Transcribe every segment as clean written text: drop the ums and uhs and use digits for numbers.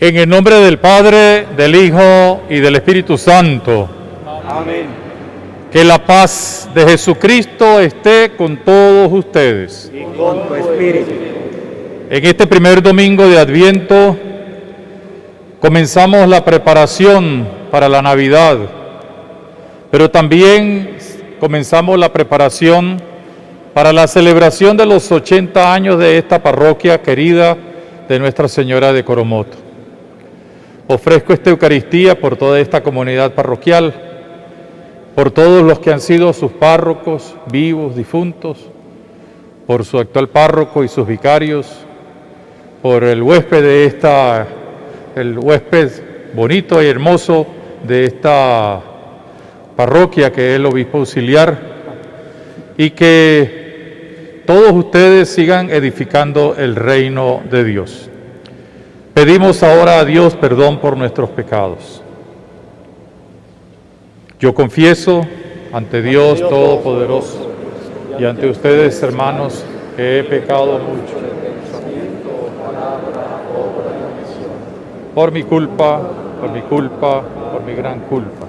En el nombre del Padre, del Hijo y del Espíritu Santo. Amén. Que la paz de Jesucristo esté con todos ustedes. Y con tu espíritu. En este primer domingo de Adviento comenzamos la preparación para la Navidad, pero también comenzamos la preparación para la celebración de los 80 años de esta parroquia querida de Nuestra Señora de Coromoto. Ofrezco esta Eucaristía por toda esta comunidad parroquial, por todos los que han sido sus párrocos, vivos, difuntos, por su actual párroco y sus vicarios, por el huésped el huésped bonito y hermoso de esta parroquia que es el obispo auxiliar, y que todos ustedes sigan edificando el reino de Dios. Pedimos ahora a Dios perdón por nuestros pecados. Yo confieso ante Dios Todopoderoso y ante ustedes, hermanos, que he pecado mucho. Por mi culpa, por mi gran culpa.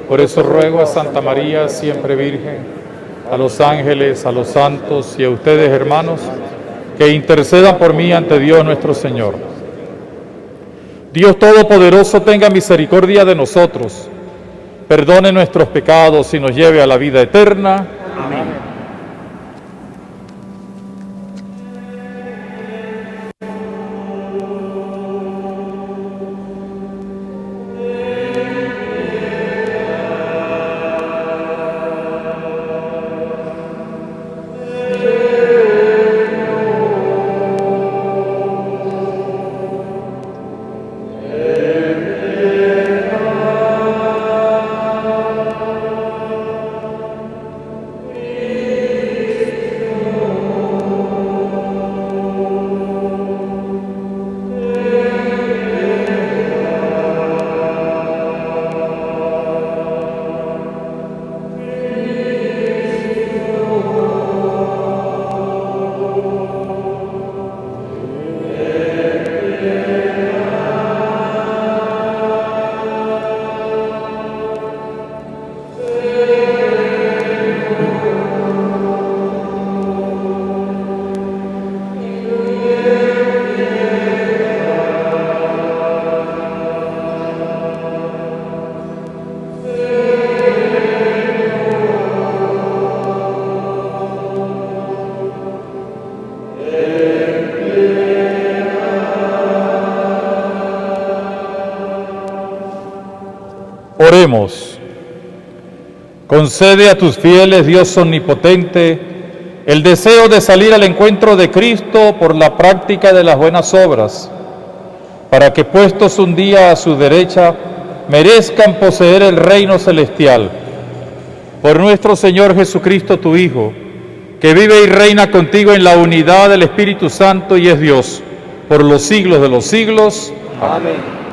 Por eso ruego a Santa María, siempre Virgen, a los ángeles, a los santos y a ustedes, hermanos, que intercedan por mí ante Dios nuestro Señor. Dios Todopoderoso tenga misericordia de nosotros, perdone nuestros pecados y nos lleve a la vida eterna. Amén. Oremos. Concede a tus fieles, Dios omnipotente, el deseo de salir al encuentro de Cristo por la práctica de las buenas obras, para que puestos un día a su derecha, merezcan poseer el reino celestial. Por nuestro Señor Jesucristo, tu Hijo, que vive y reina contigo en la unidad del Espíritu Santo y es Dios, por los siglos de los siglos. Amén.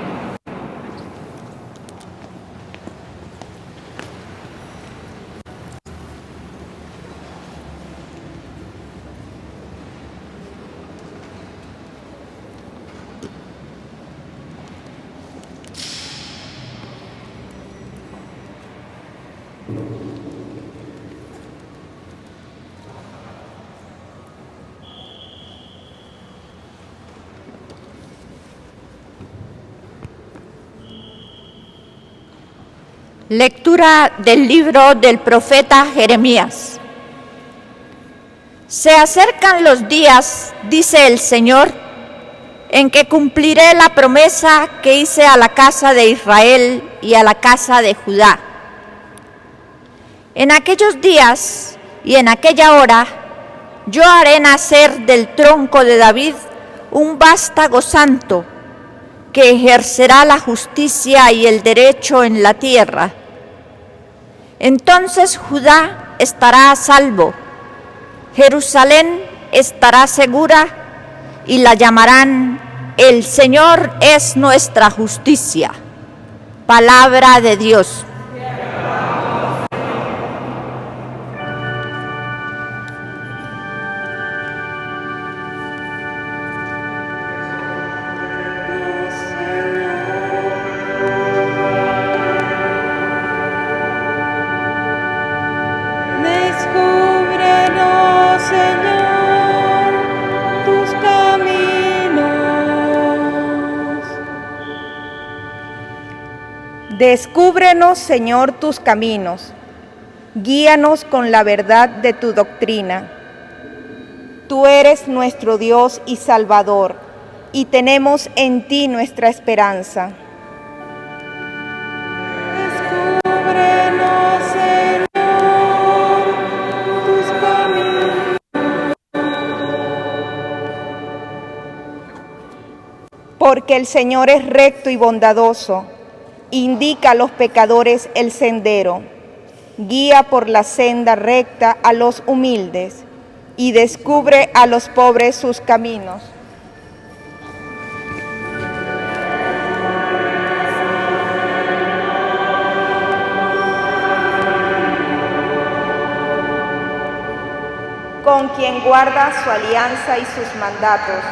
Lectura del libro del profeta Jeremías. Se acercan los días, dice el Señor, en que cumpliré la promesa que hice a la casa de Israel y a la casa de Judá. En aquellos días y en aquella hora, yo haré nacer del tronco de David un vástago santo, que ejercerá la justicia y el derecho en la tierra. Entonces Judá estará a salvo, Jerusalén estará segura y la llamarán: El Señor es nuestra justicia. Palabra de Dios. Descúbrenos, Señor, tus caminos. Descúbrenos, Señor, tus caminos. Guíanos con la verdad de tu doctrina. Tú eres nuestro Dios y Salvador, y tenemos en ti nuestra esperanza. Descúbrenos, Señor, tus caminos. Porque el Señor es recto y bondadoso, indica a los pecadores el sendero, guía por la senda recta a los humildes y descubre a los pobres sus caminos. Con quien guarda su alianza y sus mandatos,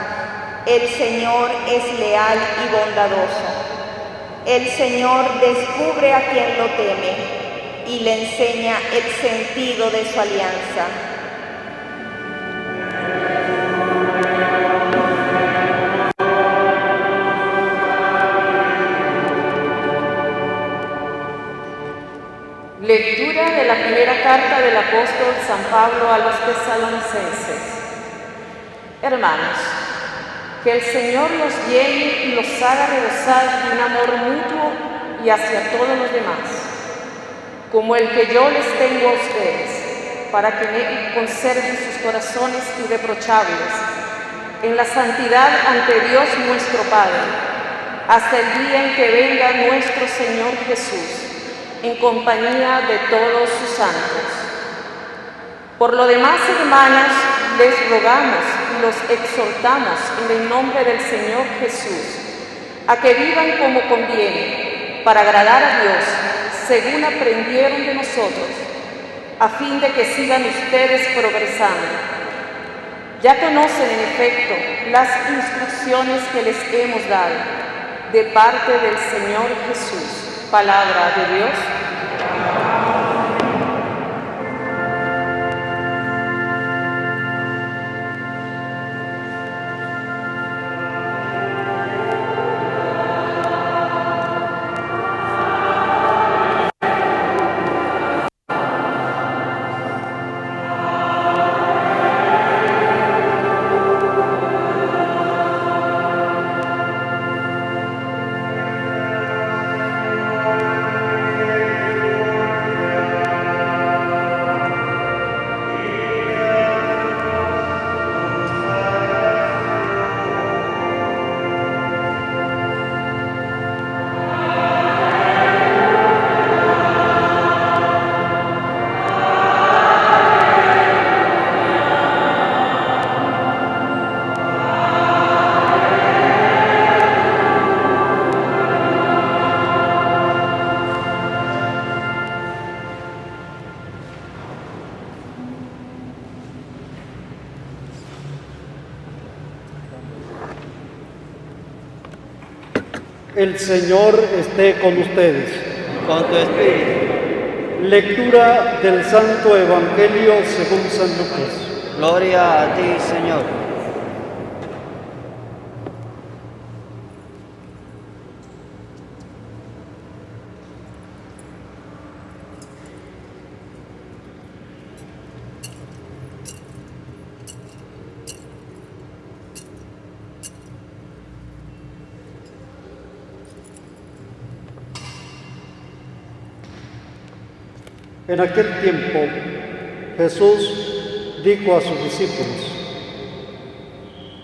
el Señor es leal y bondadoso. El Señor descubre a quien lo teme y le enseña el sentido de su alianza. Lectura de la primera carta del apóstol San Pablo a los tesalonicenses. Hermanos, que el Señor los llene y los haga rebosar de un amor mutuo y hacia todos los demás, como el que yo les tengo a ustedes, para que me conserven sus corazones irreprochables en la santidad ante Dios nuestro Padre, hasta el día en que venga nuestro Señor Jesús, en compañía de todos sus santos. Por lo demás, hermanos, les rogamos y los exhortamos en el nombre del Señor Jesús, a que vivan como conviene, para agradar a Dios, según aprendieron de nosotros, a fin de que sigan ustedes progresando. Ya conocen, en efecto, las instrucciones que les hemos dado de parte del Señor Jesús. Palabra de Dios. El Señor esté con ustedes. Con tu espíritu. Lectura del Santo Evangelio según San Lucas. Gloria a ti, Señor. En aquel tiempo, Jesús dijo a sus discípulos: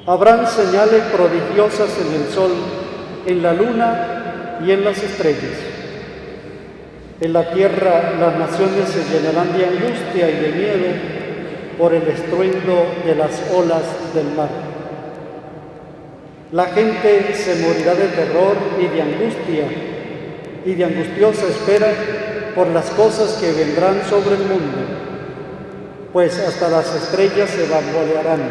habrán señales prodigiosas en el sol, en la luna y en las estrellas. En la tierra las naciones se llenarán de angustia y de miedo por el estruendo de las olas del mar. La gente se morirá de terror y de angustia y de angustiosa espera por las cosas que vendrán sobre el mundo, pues hasta las estrellas se bambolearán.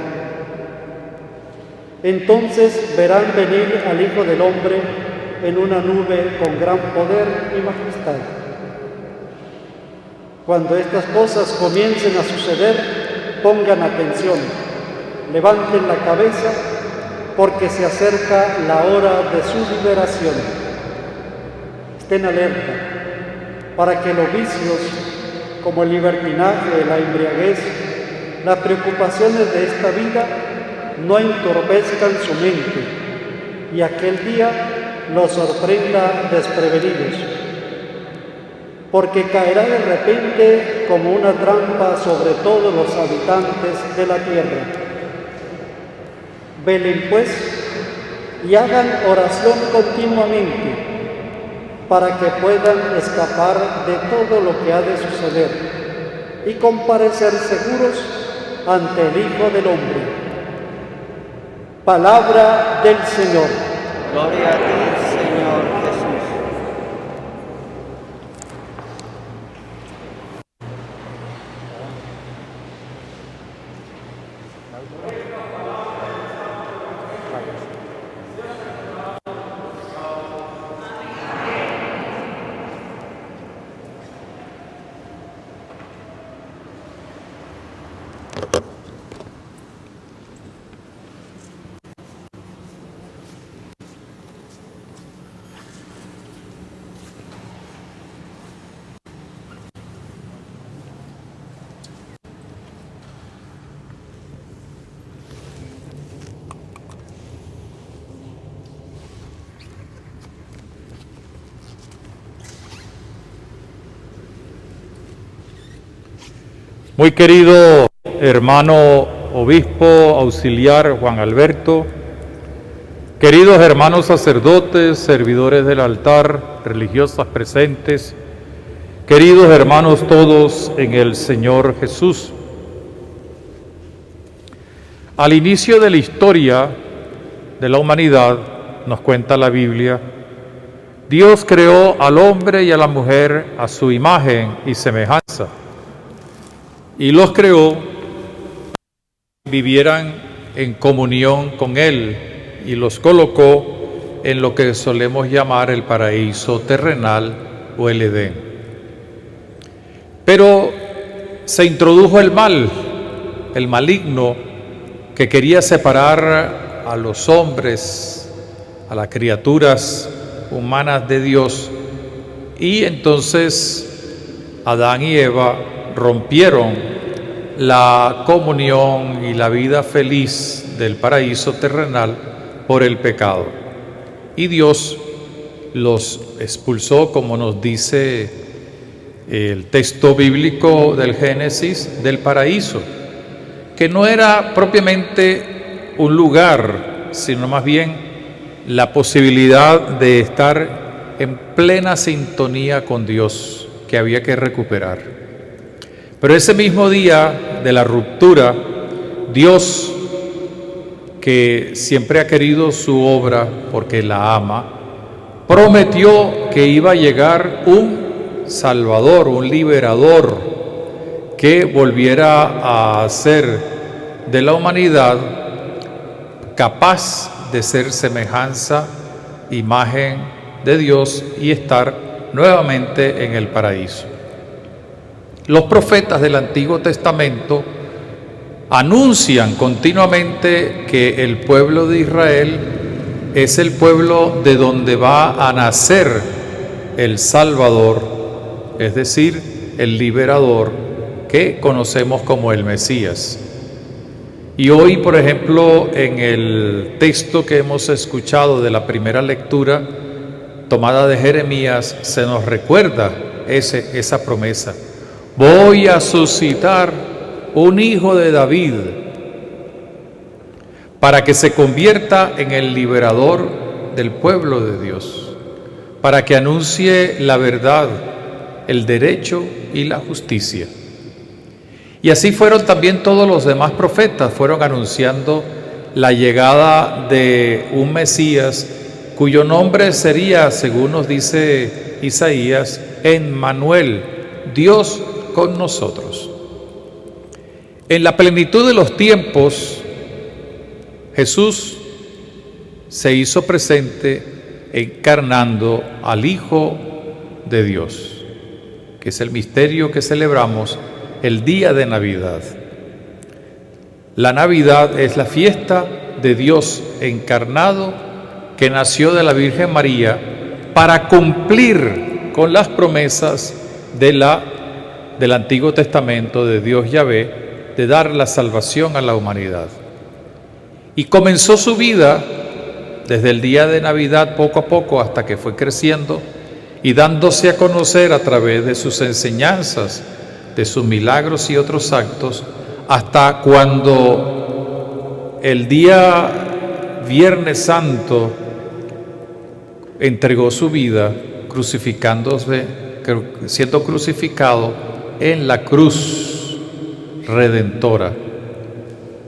Entonces verán venir al Hijo del Hombre en una nube con gran poder y majestad. Cuando estas cosas comiencen a suceder, pongan atención, levanten la cabeza, porque se acerca la hora de su liberación. Estén alerta, para que los vicios, como el libertinaje, la embriaguez, las preocupaciones de esta vida, no entorpezcan su mente y aquel día los sorprenda desprevenidos, porque caerá de repente como una trampa sobre todos los habitantes de la tierra. Velen pues y hagan oración continuamente, para que puedan escapar de todo lo que ha de suceder y comparecer seguros ante el Hijo del Hombre. Palabra del Señor. Gloria a ti, Señor Jesús. Muy querido hermano obispo auxiliar Juan Alberto, queridos hermanos sacerdotes, servidores del altar, religiosas presentes, queridos hermanos todos en el Señor Jesús. Al inicio de la historia de la humanidad, nos cuenta la Biblia, Dios creó al hombre y a la mujer a su imagen y semejanza, y los creó para que vivieran en comunión con Él, y los colocó en lo que solemos llamar el paraíso terrenal o el Edén. Pero se introdujo el mal, el maligno, que quería separar a los hombres, a las criaturas humanas de Dios, y entonces Adán y Eva rompieron la comunión y la vida feliz del paraíso terrenal por el pecado. Y Dios los expulsó, como nos dice el texto bíblico del Génesis, del paraíso, que no era propiamente un lugar, sino más bien la posibilidad de estar en plena sintonía con Dios, que había que recuperar. Pero ese mismo día de la ruptura, Dios, que siempre ha querido su obra porque la ama, prometió que iba a llegar un Salvador, un liberador, que volviera a ser de la humanidad capaz de ser semejanza, imagen de Dios y estar nuevamente en el paraíso. Los profetas del Antiguo Testamento anuncian continuamente que el pueblo de Israel es el pueblo de donde va a nacer el Salvador, es decir, el liberador que conocemos como el Mesías. Y hoy, por ejemplo, en el texto que hemos escuchado de la primera lectura, tomada de Jeremías, se nos recuerda esa promesa. Voy a suscitar un hijo de David para que se convierta en el liberador del pueblo de Dios, para que anuncie la verdad, el derecho y la justicia. Y así fueron también todos los demás profetas, fueron anunciando la llegada de un Mesías cuyo nombre sería, según nos dice Isaías, Emmanuel, Dios con nosotros. En la plenitud de los tiempos, Jesús se hizo presente encarnando al Hijo de Dios, que es el misterio que celebramos el día de Navidad. La Navidad es la fiesta de Dios encarnado que nació de la Virgen María para cumplir con las promesas del Antiguo Testamento de Dios Yahvé de dar la salvación a la humanidad. Y comenzó su vida desde el día de Navidad poco a poco hasta que fue creciendo y dándose a conocer a través de sus enseñanzas, de sus milagros y otros actos, hasta cuando el día Viernes Santo entregó su vida siendo crucificado en la cruz redentora.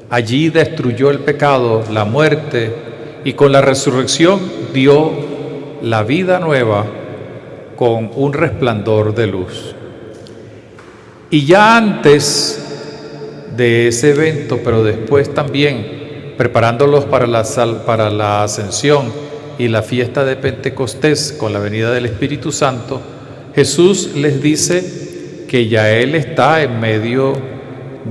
Allí destruyó el pecado, la muerte, y con la resurrección dio la vida nueva con un resplandor de luz. Y ya antes de ese evento, pero después también preparándolos para la ascensión y la fiesta de Pentecostés con la venida del Espíritu Santo, Jesús les dice que ya Él está en medio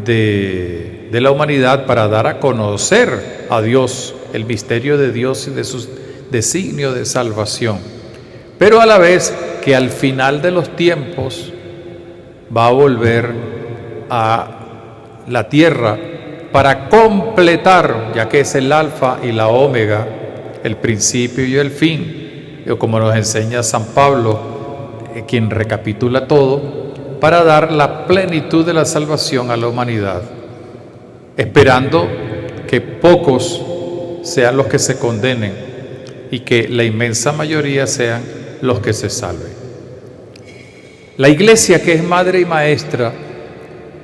de la humanidad para dar a conocer a Dios, el misterio de Dios y de sus designios de salvación. Pero a la vez que al final de los tiempos va a volver a la tierra para completar, ya que es el alfa y la omega, el principio y el fin, como nos enseña San Pablo, quien recapitula todo, para dar la plenitud de la salvación a la humanidad, esperando que pocos sean los que se condenen y que la inmensa mayoría sean los que se salven. La Iglesia, que es madre y maestra,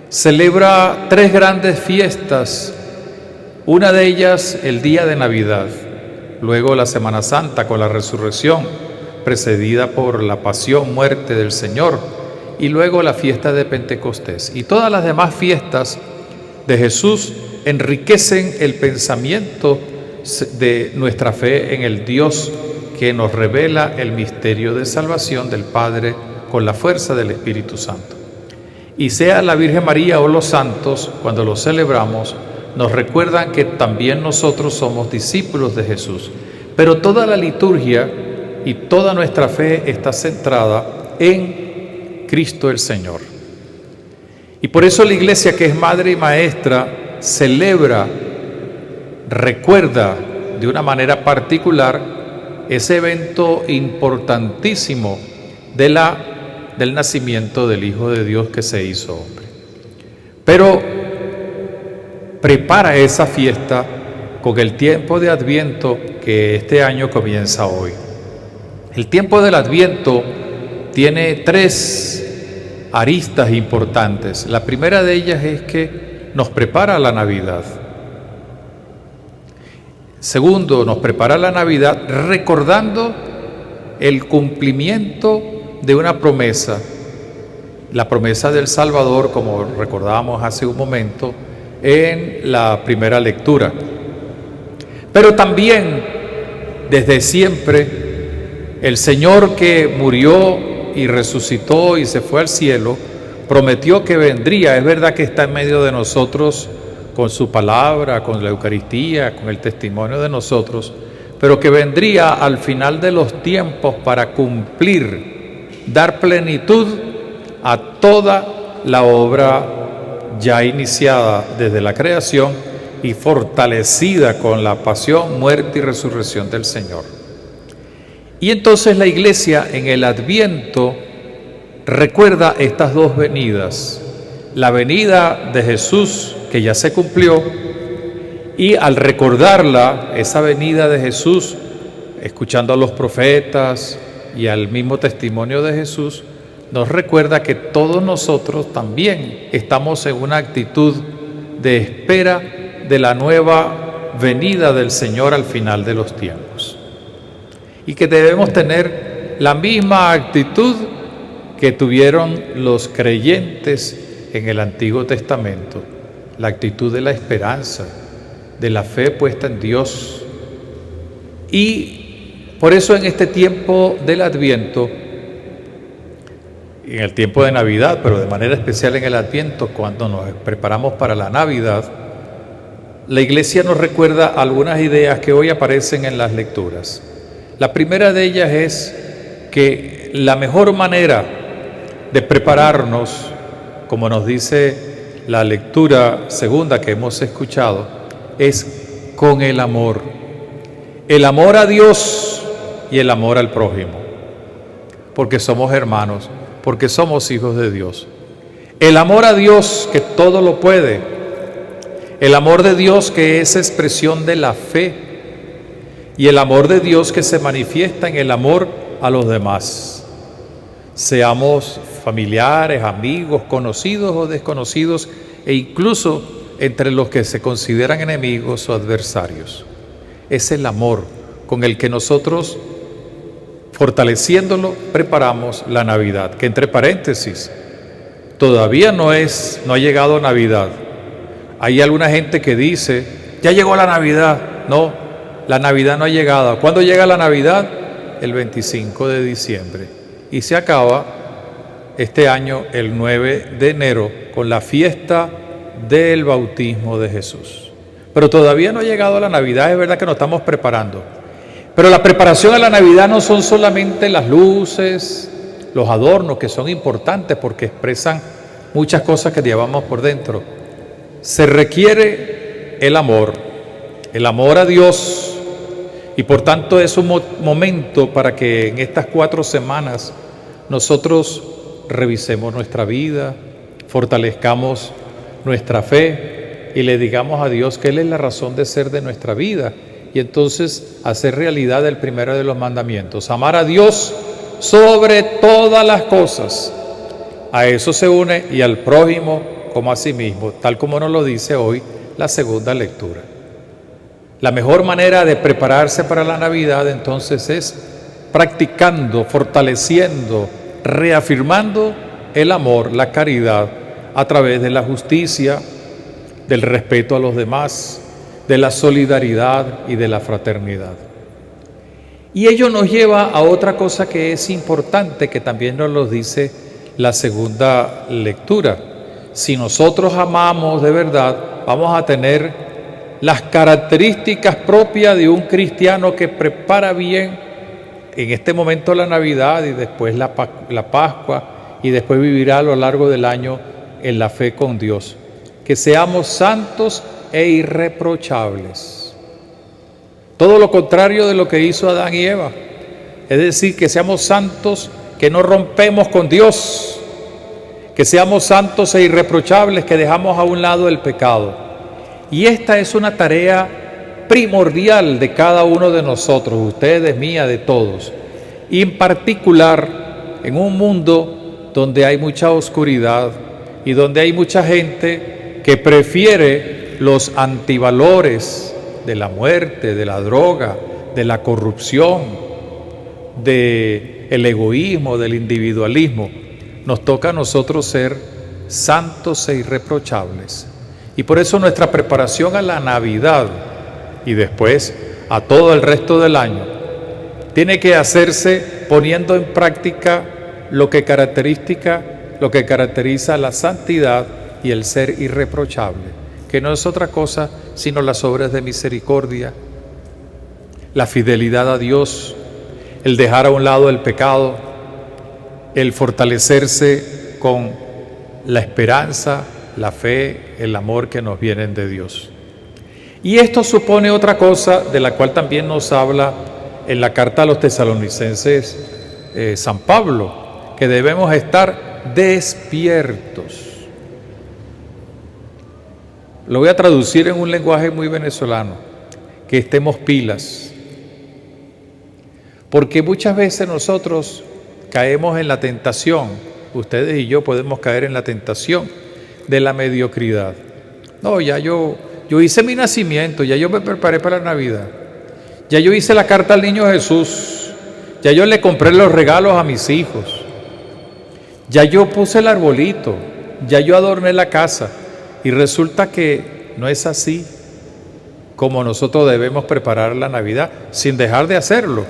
celebra 3 grandes fiestas, una de ellas el día de Navidad, luego la Semana Santa con la resurrección, precedida por la pasión, muerte del Señor, y luego la fiesta de Pentecostés. Y todas las demás fiestas de Jesús enriquecen el pensamiento de nuestra fe en el Dios que nos revela el misterio de salvación del Padre con la fuerza del Espíritu Santo. Y sea la Virgen María o los santos, cuando los celebramos, nos recuerdan que también nosotros somos discípulos de Jesús. Pero toda la liturgia y toda nuestra fe está centrada en Cristo el Señor. Y por eso la Iglesia, que es madre y maestra, celebra, recuerda de una manera particular ese evento importantísimo del nacimiento del Hijo de Dios que se hizo hombre. Pero prepara esa fiesta con el tiempo de Adviento que este año comienza hoy. El tiempo del Adviento tiene 3 aristas importantes. La primera de ellas es que nos prepara la Navidad. Segundo, nos prepara la Navidad recordando el cumplimiento de una promesa, la promesa del Salvador, como recordábamos hace un momento en la primera lectura. Pero también, desde siempre, El Señor que murió y resucitó y se fue al cielo, prometió que vendría. Es verdad que está en medio de nosotros con su palabra, con la Eucaristía, con el testimonio de nosotros, pero que vendría al final de los tiempos para cumplir, dar plenitud a toda la obra ya iniciada desde la creación y fortalecida con la pasión, muerte y resurrección del Señor. Y entonces la Iglesia en el Adviento recuerda estas dos venidas, la venida de Jesús que ya se cumplió, y al recordarla, esa venida de Jesús, escuchando a los profetas y al mismo testimonio de Jesús, nos recuerda que todos nosotros también estamos en una actitud de espera de la nueva venida del Señor al final de los tiempos. Y que debemos tener la misma actitud que tuvieron los creyentes en el Antiguo Testamento, la actitud de la esperanza, de la fe puesta en Dios. Y por eso en este tiempo del Adviento, en el tiempo de Navidad, pero de manera especial en el Adviento, cuando nos preparamos para la Navidad, la Iglesia nos recuerda algunas ideas que hoy aparecen en las lecturas. La primera de ellas es que la mejor manera de prepararnos, como nos dice la lectura segunda que hemos escuchado, es con el amor a Dios y el amor al prójimo, porque somos hermanos, porque somos hijos de Dios. El amor a Dios que todo lo puede, el amor de Dios que es expresión de la fe, y el amor de Dios que se manifiesta en el amor a los demás. Seamos familiares, amigos, conocidos o desconocidos, e incluso entre los que se consideran enemigos o adversarios. Es el amor con el que nosotros, fortaleciéndolo, preparamos la Navidad, que entre paréntesis, todavía no ha llegado Navidad. Hay alguna gente que dice, ya llegó la Navidad. No, la Navidad no ha llegado. ¿Cuándo llega la Navidad? El 25 de diciembre. Y se acaba este año el 9 de enero con la fiesta del bautismo de Jesús. Pero todavía no ha llegado la Navidad, es verdad que nos estamos preparando. Pero la preparación a la Navidad no son solamente las luces, los adornos, que son importantes porque expresan muchas cosas que llevamos por dentro. Se requiere el amor a Dios, y por tanto es un momento para que en estas 4 semanas nosotros revisemos nuestra vida, fortalezcamos nuestra fe y le digamos a Dios que Él es la razón de ser de nuestra vida, y entonces hacer realidad el primero de los mandamientos, amar a Dios sobre todas las cosas. A eso se une, y al prójimo como a sí mismo, tal como nos lo dice hoy la segunda lectura. La mejor manera de prepararse para la Navidad entonces es practicando, fortaleciendo, reafirmando el amor, la caridad, a través de la justicia, del respeto a los demás, de la solidaridad y de la fraternidad. Y ello nos lleva a otra cosa que es importante, que también nos lo dice la segunda lectura. Si nosotros amamos de verdad, vamos a tener las características propias de un cristiano que prepara bien en este momento la Navidad y después la Pascua, y después vivirá a lo largo del año en la fe con Dios. Que seamos santos e irreprochables. Todo lo contrario de lo que hizo Adán y Eva. Es decir, que seamos santos, que no rompemos con Dios. Que seamos santos e irreprochables, que dejamos a un lado el pecado. Y esta es una tarea primordial de cada uno de nosotros, ustedes, mía, de todos. Y en particular en un mundo donde hay mucha oscuridad y donde hay mucha gente que prefiere los antivalores de la muerte, de la droga, de la corrupción, del egoísmo, del individualismo. Nos toca a nosotros ser santos e irreprochables. Y por eso nuestra preparación a la Navidad y después a todo el resto del año tiene que hacerse poniendo en práctica lo que caracteriza la santidad y el ser irreprochable, que no es otra cosa sino las obras de misericordia, la fidelidad a Dios, el dejar a un lado el pecado, el fortalecerse con la esperanza, la fe, el amor que nos vienen de Dios. Y esto supone otra cosa de la cual también nos habla en la carta a los tesalonicenses San Pablo, que debemos estar despiertos. Lo voy a traducir en un lenguaje muy venezolano, que estemos pilas. Porque muchas veces nosotros caemos en la tentación, ustedes y yo podemos caer en la tentación de la mediocridad. No, ya yo hice mi nacimiento, ya yo me preparé para la Navidad, ya yo hice la carta al niño Jesús, ya yo le compré los regalos a mis hijos, ya yo puse el arbolito, ya yo adorné la casa. Y resulta que no es así como nosotros debemos preparar la Navidad, sin dejar de hacerlo.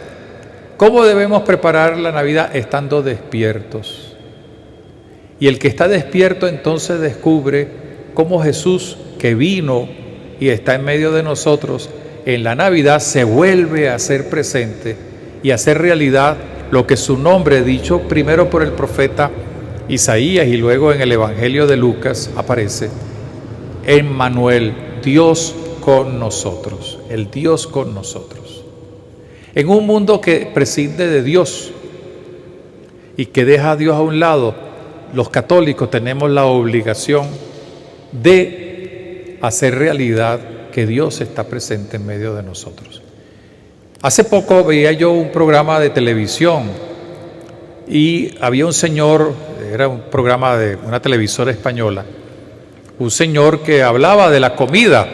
¿Cómo debemos preparar la Navidad? Estando despiertos. Y el que está despierto entonces descubre cómo Jesús, que vino y está en medio de nosotros, en la Navidad se vuelve a hacer presente y a hacer realidad lo que su nombre, dicho primero por el profeta Isaías y luego en el Evangelio de Lucas, aparece: Emmanuel, Dios con nosotros, el Dios con nosotros. En un mundo que prescinde de Dios y que deja a Dios a un lado, los católicos tenemos la obligación de hacer realidad que Dios está presente en medio de nosotros. Hace poco veía yo un programa de televisión y había un señor, era un programa de una televisora española, un señor que hablaba de la comida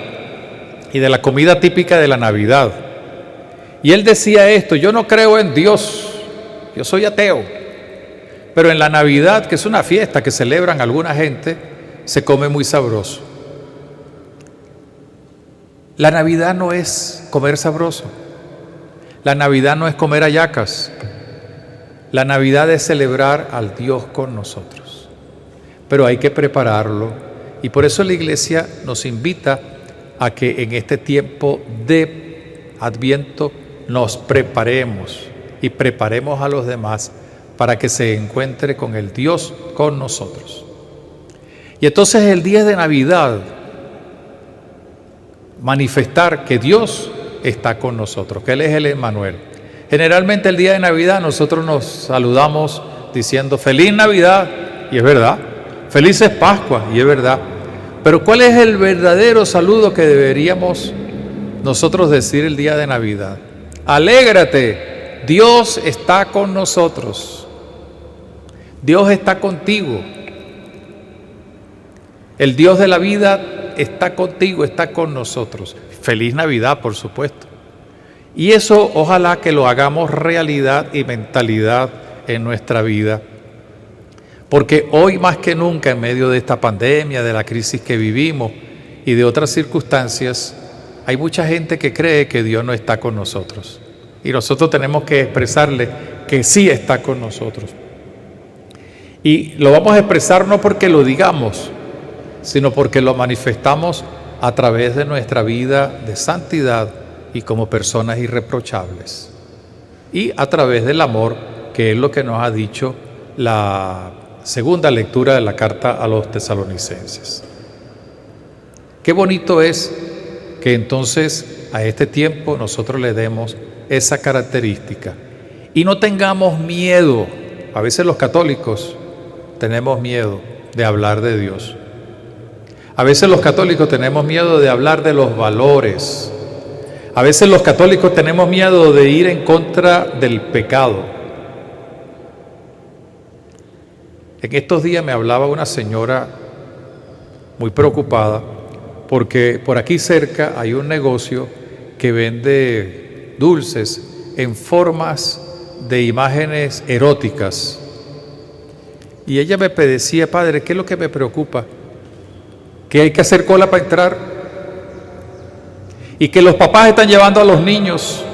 y de la comida típica de la Navidad. Y él decía esto: yo no creo en Dios, yo soy ateo, pero en la Navidad, que es una fiesta que celebran alguna gente, se come muy sabroso. La Navidad no es comer sabroso, la Navidad no es comer hallacas, la Navidad es celebrar al Dios con nosotros, pero hay que prepararlo. Y por eso la Iglesia nos invita a que en este tiempo de Adviento nos preparemos y preparemos a los demás para que se encuentre con el Dios con nosotros. Y entonces el día de Navidad, manifestar que Dios está con nosotros, que Él es el Emmanuel. Generalmente el día de Navidad nosotros nos saludamos diciendo Feliz Navidad, y es verdad, Felices Pascuas, y es verdad. Pero ¿cuál es el verdadero saludo que deberíamos nosotros decir el día de Navidad? Alégrate, Dios está con nosotros. Dios está contigo. El Dios de la vida está contigo, está con nosotros. Feliz Navidad, por supuesto. Y eso ojalá que lo hagamos realidad y mentalidad en nuestra vida. Porque hoy más que nunca, en medio de esta pandemia, de la crisis que vivimos y de otras circunstancias, hay mucha gente que cree que Dios no está con nosotros. Y nosotros tenemos que expresarle que sí está con nosotros. Y lo vamos a expresar no porque lo digamos, sino porque lo manifestamos a través de nuestra vida de santidad y como personas irreprochables. Y a través del amor, que es lo que nos ha dicho la segunda lectura de la carta a los tesalonicenses. Qué bonito es que entonces a este tiempo nosotros le demos esa característica y no tengamos miedo. A veces los católicos tenemos miedo de hablar de Dios. A veces los católicos tenemos miedo de hablar de los valores. A veces los católicos tenemos miedo de ir en contra del pecado. En estos días me hablaba una señora muy preocupada porque por aquí cerca hay un negocio que vende dulces en formas de imágenes eróticas. Y ella me decía, padre, ¿qué es lo que me preocupa? Que hay que hacer cola para entrar y que los papás están llevando a los niños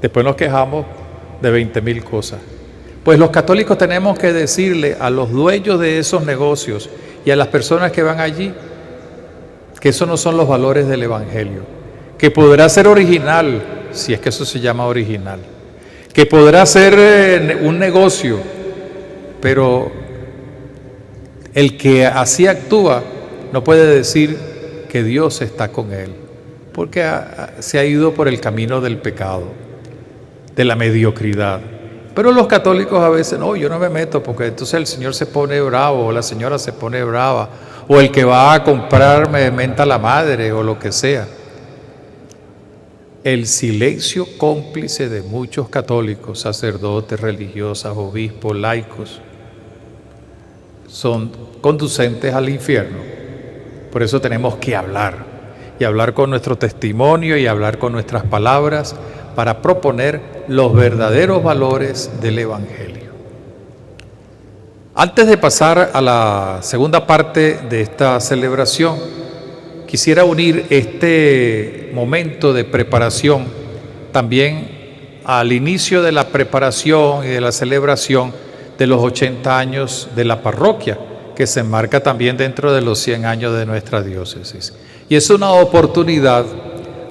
Después nos quejamos de 20.000 cosas. Pues los católicos tenemos que decirle a los dueños de esos negocios y a las personas que van allí que esos no son los valores del Evangelio, que podrá ser original, si es que eso se llama original, que podrá ser un negocio, pero el que así actúa no puede decir que Dios está con él, porque se ha ido por el camino del pecado, de la mediocridad. Pero los católicos a veces, no, yo no me meto porque entonces el señor se pone bravo o la señora se pone brava o el que va a comprar me menta la madre o lo que sea. El silencio cómplice de muchos católicos, sacerdotes, religiosas, obispos, laicos, son conducentes al infierno. Por eso tenemos que hablar, y hablar con nuestro testimonio y hablar con nuestras palabras para proponer los verdaderos valores del Evangelio. Antes de pasar a la segunda parte de esta celebración, quisiera unir este momento de preparación también al inicio de la preparación y de la celebración de los 80 años de la parroquia, que se enmarca también dentro de los 100 años de nuestra diócesis. Y es una oportunidad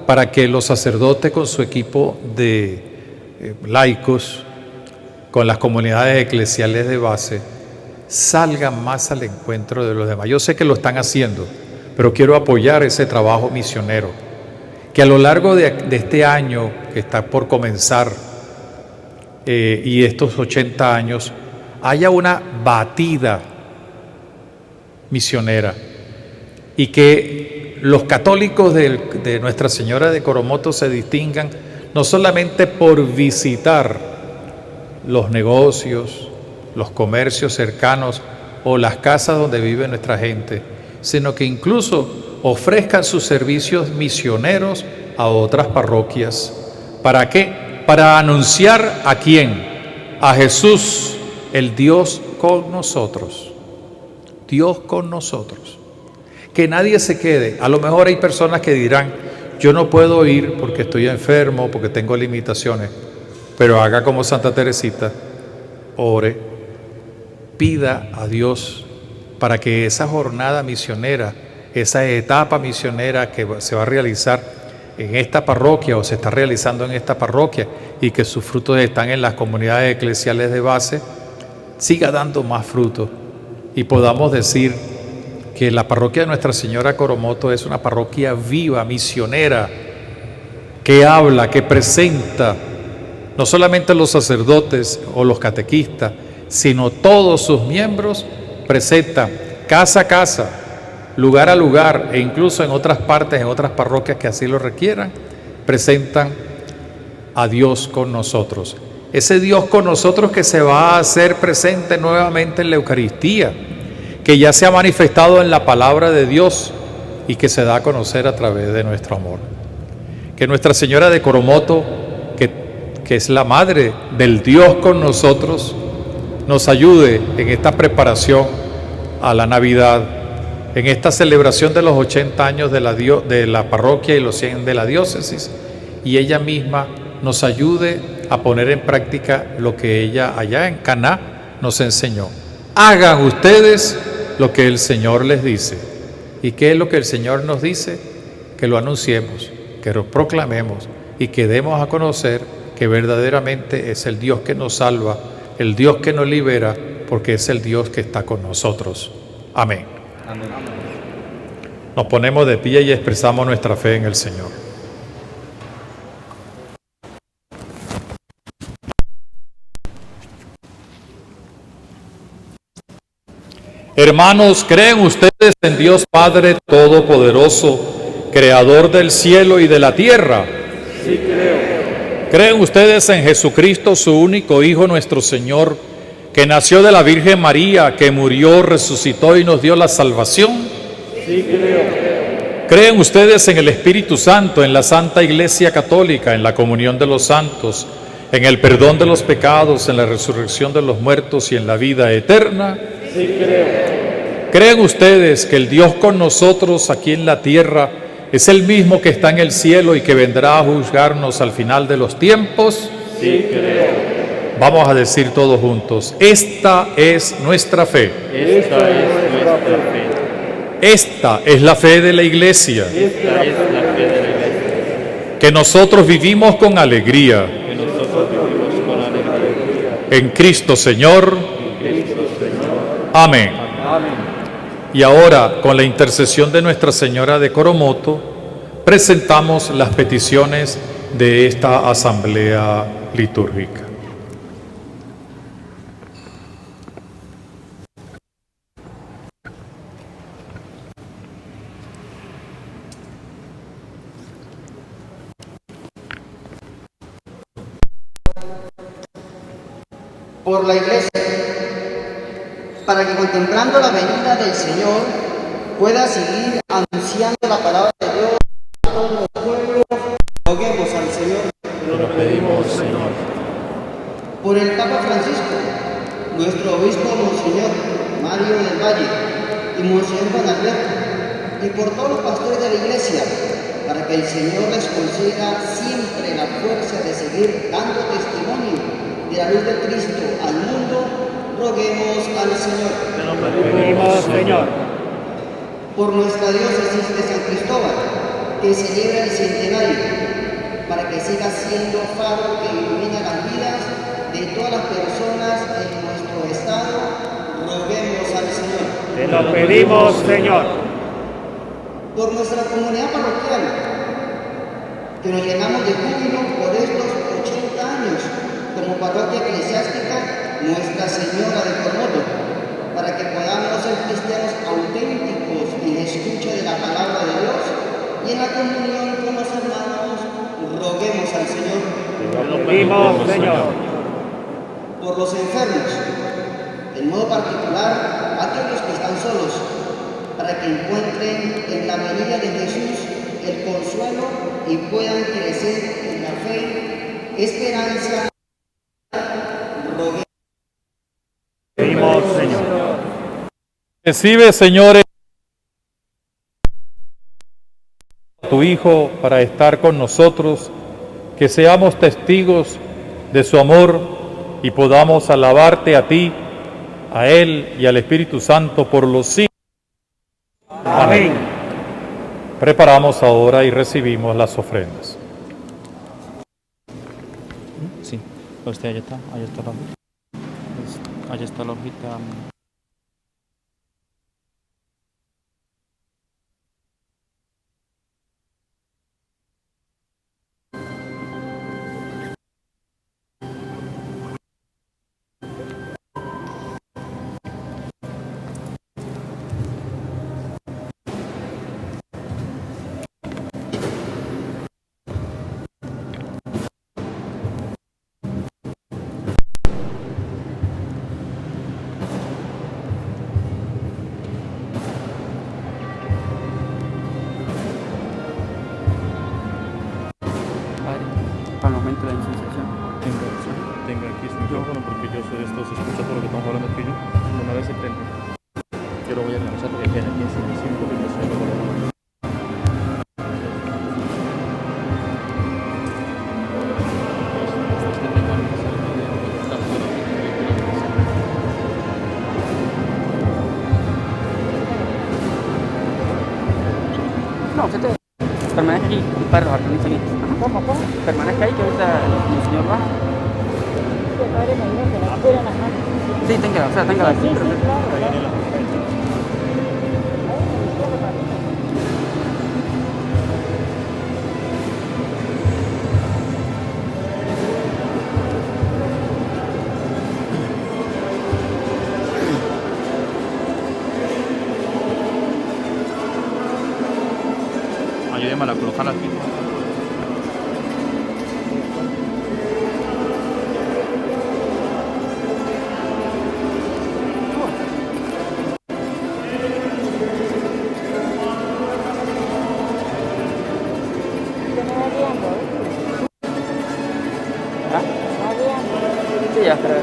para que los sacerdotes con su equipo de laicos, con las comunidades eclesiales de base, salgan más al encuentro de los demás. Yo sé que lo están haciendo, pero quiero apoyar ese trabajo misionero, que a lo largo de este año que está por comenzar y estos 80 años, haya una batida misionera y que los católicos de Nuestra Señora de Coromoto se distingan no solamente por visitar los negocios, los comercios cercanos o las casas donde vive nuestra gente, sino que incluso ofrezcan sus servicios misioneros a otras parroquias. ¿Para qué? Para anunciar ¿a quién? A Jesús, el Dios con nosotros. Dios con nosotros. Que nadie se quede. A lo mejor hay personas que dirán, yo no puedo ir porque estoy enfermo, porque tengo limitaciones, pero haga como Santa Teresita, ore, pida a Dios para que esa jornada misionera, esa etapa misionera que se va a realizar en esta parroquia o se está realizando en esta parroquia y que sus frutos están en las comunidades eclesiales de base, siga dando más frutos y podamos decir que la parroquia de Nuestra Señora Coromoto es una parroquia viva, misionera, que habla, que presenta, no solamente los sacerdotes o los catequistas, sino todos sus miembros presentan casa a casa, lugar a lugar, e incluso en otras partes, en otras parroquias que así lo requieran, presentan a Dios con nosotros. Ese Dios con nosotros que se va a hacer presente nuevamente en la Eucaristía, que ya se ha manifestado en la palabra de Dios y que se da a conocer a través de nuestro amor. Que Nuestra Señora de Coromoto, que es la Madre del Dios con nosotros, nos ayude en esta preparación a la Navidad, en esta celebración de los 80 años de la parroquia y los 100 de la diócesis, y ella misma nos ayude a poner en práctica lo que ella allá en Caná nos enseñó. Hagan ustedes lo que el Señor les dice. ¿Y qué es lo que el Señor nos dice? Que lo anunciemos, que lo proclamemos y que demos a conocer que verdaderamente es el Dios que nos salva, el Dios que nos libera, porque es el Dios que está con nosotros. Amén. Amén. Nos ponemos de pie y expresamos nuestra fe en el Señor. Hermanos, ¿creen ustedes en Dios Padre Todopoderoso, Creador del cielo y de la tierra? Sí creo. ¿Creen ustedes en Jesucristo, su único Hijo, nuestro Señor, que nació de la Virgen María, que murió, resucitó y nos dio la salvación? Sí creo. ¿Creen ustedes en el Espíritu Santo, en la Santa Iglesia Católica, en la comunión de los santos, en el perdón de los pecados, en la resurrección de los muertos y en la vida eterna? Sí creo. ¿Creen ustedes que el Dios con nosotros aquí en la tierra es el mismo que está en el cielo y que vendrá a juzgarnos al final de los tiempos? Sí, creo. Vamos a decir todos juntos, esta es nuestra fe. Esta es nuestra fe. Esta es la fe de la Iglesia, Esta es la fe de la Iglesia. que nosotros vivimos con alegría Que nosotros vivimos con alegría. en Cristo Señor. Amén. Amén. Y ahora, con la intercesión de Nuestra Señora de Coromoto, presentamos las peticiones de esta asamblea litúrgica. Por la Iglesia, para que contemplando la venida del Señor pueda seguir anunciando la palabra de Dios a todos los pueblos, roguemos al Señor. Te lo pedimos, Señor. Por el Papa Francisco, nuestro obispo Monseñor Mario del Valle y Monseñor Juan Alberto, y por todos los pastores de la Iglesia, para que el Señor les conceda siempre la fuerza de seguir dando testimonio de la luz de Cristo al mundo, roguemos al Señor. Te lo pedimos, Señor. Por nuestra diócesis de San Cristóbal, que celebra el centenario, para que siga siendo faro que ilumina las vidas de todas las personas en nuestro estado, roguemos al Señor. Te lo pedimos, Señor. Por nuestra comunidad parroquial, que nos llenamos de júbilo por estos 80 años como parroquia eclesiástica Nuestra Señora de Coromoto, para que podamos ser cristianos auténticos en escucha de la palabra de Dios y en la comunión con los hermanos, roguemos al Señor. Te lo pedimos, Señor. Por los enfermos, en modo particular aquellos que están solos, para que encuentren en la venida de Jesús el consuelo y puedan crecer en la fe, esperanza. Pedimos, Señor. Recibe, Señor, a tu Hijo para estar con nosotros, que seamos testigos de su amor y podamos alabarte a ti, a Él y al Espíritu Santo por los siglos. Amén. Preparamos ahora y recibimos las ofrendas. Sí, hostia, ahí está la hojita. Ahí está la hojita. Para el momento de la iniciación. Tenga aquí este micrófono porque yo soy de estos, escucha todo lo que estamos hablando aquí yo. Una vez se prende. Yo lo voy a realizar porque queda aquí en silencio porque yo soy lo que No, usted permanece aquí, para los permiso aquí. ¿Cómo? Permanezca ahí que ahorita el señor va. Sí, téngala, o sea, téngala aquí. ayúdeme a colocar aquí. ¿Ah? Sí, ya, pero...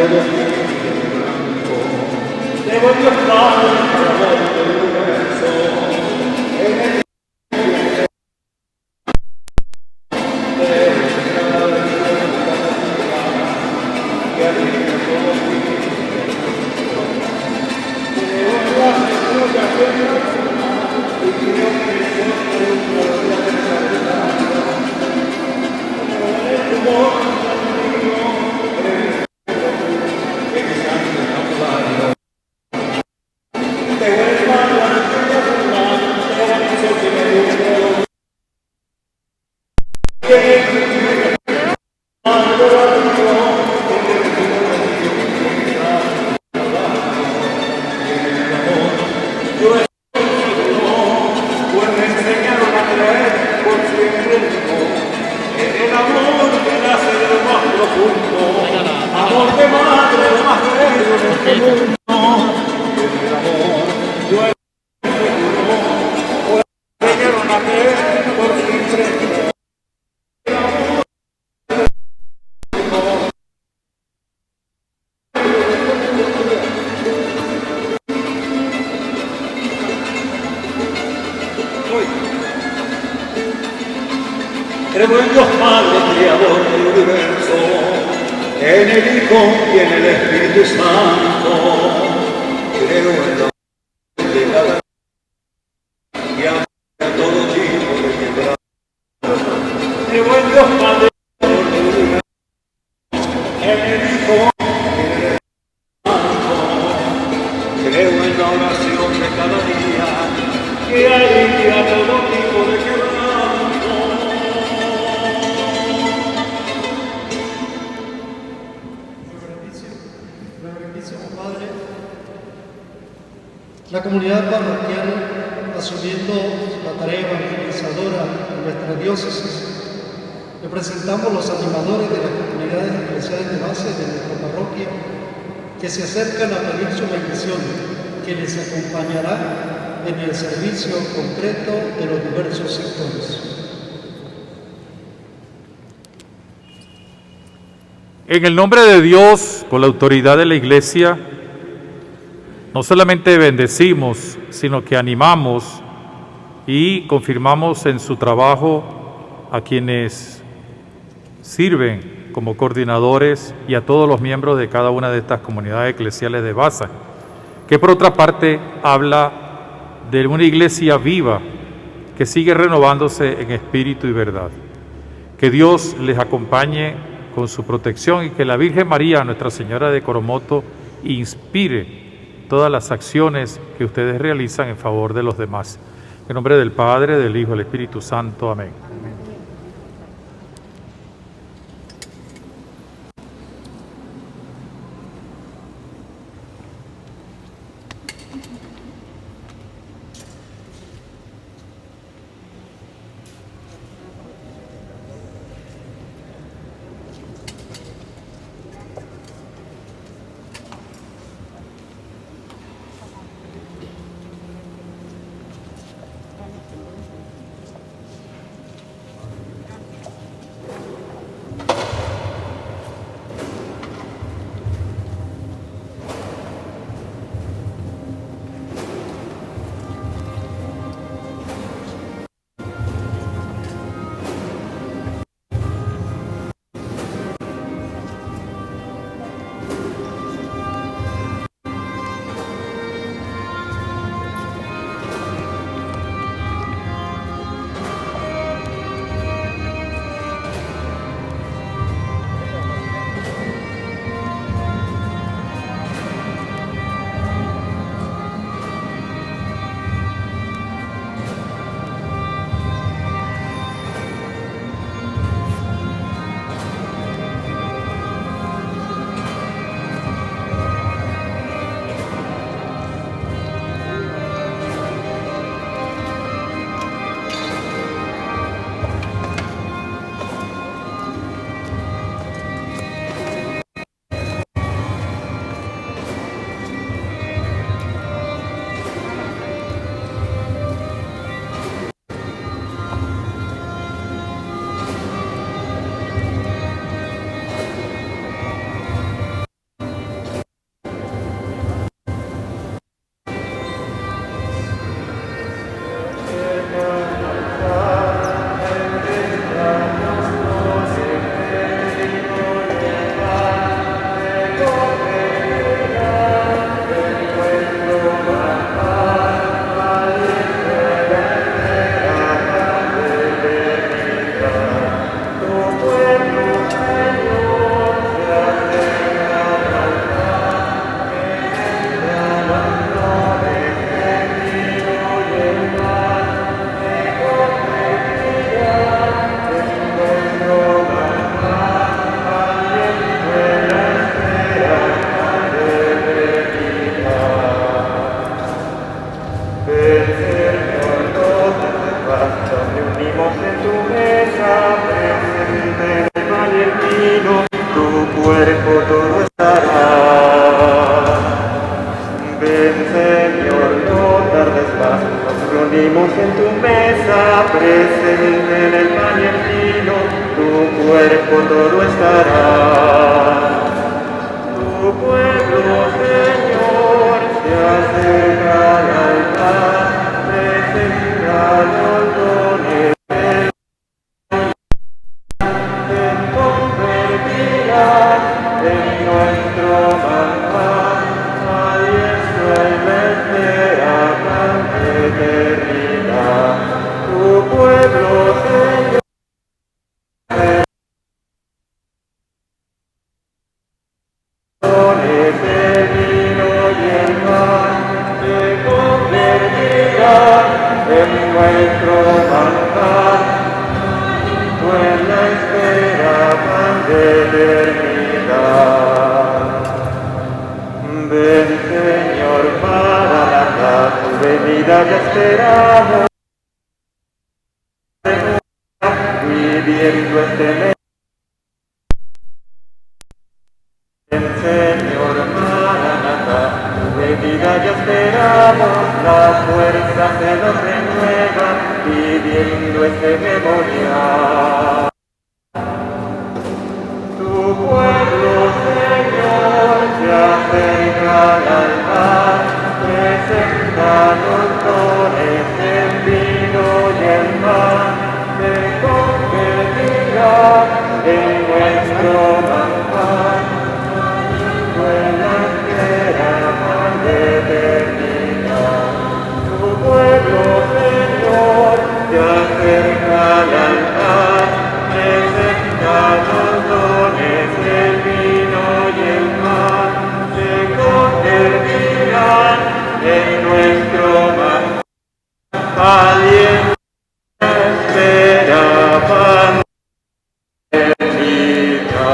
todo tiempo. Te voy Dios Padre, Creador del universo, en el creo en Dios Padre, Creador del universo, en el Hijo y en el Espíritu Santo. Creo en la muerte de cada y a todo tipo de quebranto. Creo en Dios Padre, Creador del universo, en el Hijo y en el Espíritu Santo. Creo en la oración de cada día que alivia todo tipo de quebranto. La comunidad parroquial, asumiendo la tarea evangelizadora de nuestra diócesis, le presentamos los animadores de las comunidades eclesiales de base de nuestra parroquia que se acercan a pedir su bendición, que les acompañará en el servicio concreto de los diversos sectores. En el nombre de Dios, con la autoridad de la Iglesia, no solamente bendecimos, sino que animamos y confirmamos en su trabajo a quienes sirven como coordinadores y a todos los miembros de cada una de estas comunidades eclesiales de base, que por otra parte habla de una iglesia viva que sigue renovándose en espíritu y verdad. Que Dios les acompañe con su protección y que la Virgen María, Nuestra Señora de Coromoto, inspire todas las acciones que ustedes realizan en favor de los demás. En nombre del Padre, del Hijo y del Espíritu Santo. Amén. cuerpo todo estará. Ven Señor, no tardes más, nos reunimos en tu mesa, presente en el pan y el vino, tu cuerpo todo estará. Tu pueblo, Señor, se acerca al altar, presenta los dones. En nuestro manjar, ahí está la espera tan eterna. Tu pueblo, Señor, dones el vino y el pan se convertirán en nuestro manjar. Tú en la espera pan de eternidad. Ven Señor, Maranatá, tu venida ya esperamos. Viviendo este mes. Ven Señor, Maranatá, tu venida ya esperamos. Las fuerzas se nos renuevan, viviendo este memorial. Tu pueblo, Señor, se acerca al altar, presenta los dones, el vino y el pan, se convertirán en nuestro manjar. Buena espera, pan de eternidad. Tu pueblo, Señor, se acerca al altar, presenta los dones, el vino y el pan, se convertirán en nuestro manjar. Aliento, espera, pan de eternidad.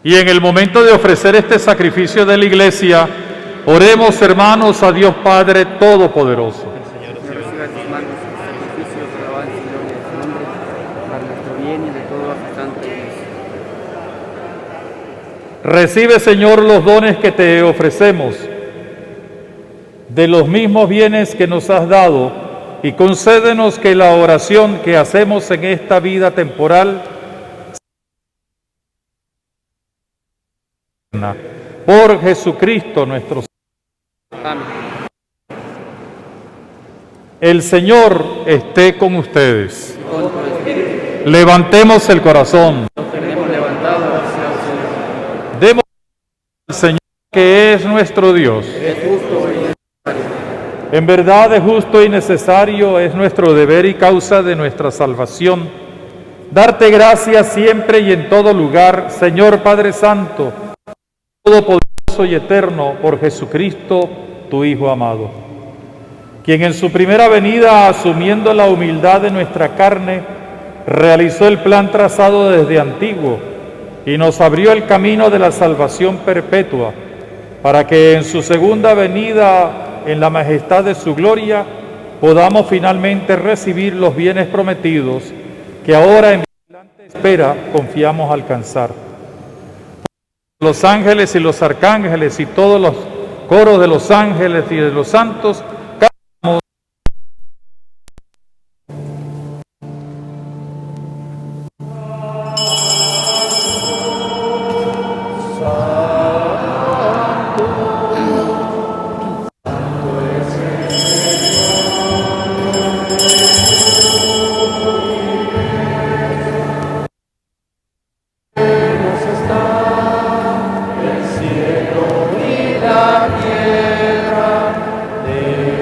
Y en el momento de ofrecer este sacrificio de la Iglesia, oremos, hermanos, a Dios Padre Todopoderoso. Señor, reciba de tus manos el sacrificio, alabanza y gloria de tu nombre, para nuestro bien y de toda su santa iglesia. Recibe, Señor, los dones que te ofrecemos, de los mismos bienes que nos has dado, y concédenos que la oración que hacemos en esta vida temporal por Jesucristo nuestro Señor. Amén. El Señor esté con ustedes. Y con tu espíritu, Levantemos el corazón. lo tenemos levantado hacia el Señor. Demos al Señor, que es nuestro Dios. Es justo y necesario. En verdad es justo y necesario, es nuestro deber y causa de nuestra salvación. Darte gracias siempre y en todo lugar, Señor Padre Santo, Todopoderoso y eterno, por Jesucristo, tu Hijo amado, quien en su primera venida, asumiendo la humildad de nuestra carne, realizó el plan trazado desde antiguo y nos abrió el camino de la salvación perpetua, para que en su segunda venida, en la majestad de su gloria, podamos finalmente recibir los bienes prometidos que ahora en vigilante espera confiamos alcanzar. Los ángeles y los arcángeles y todos los coros de los ángeles y de los santos, cantamos. El cielo y la tierra de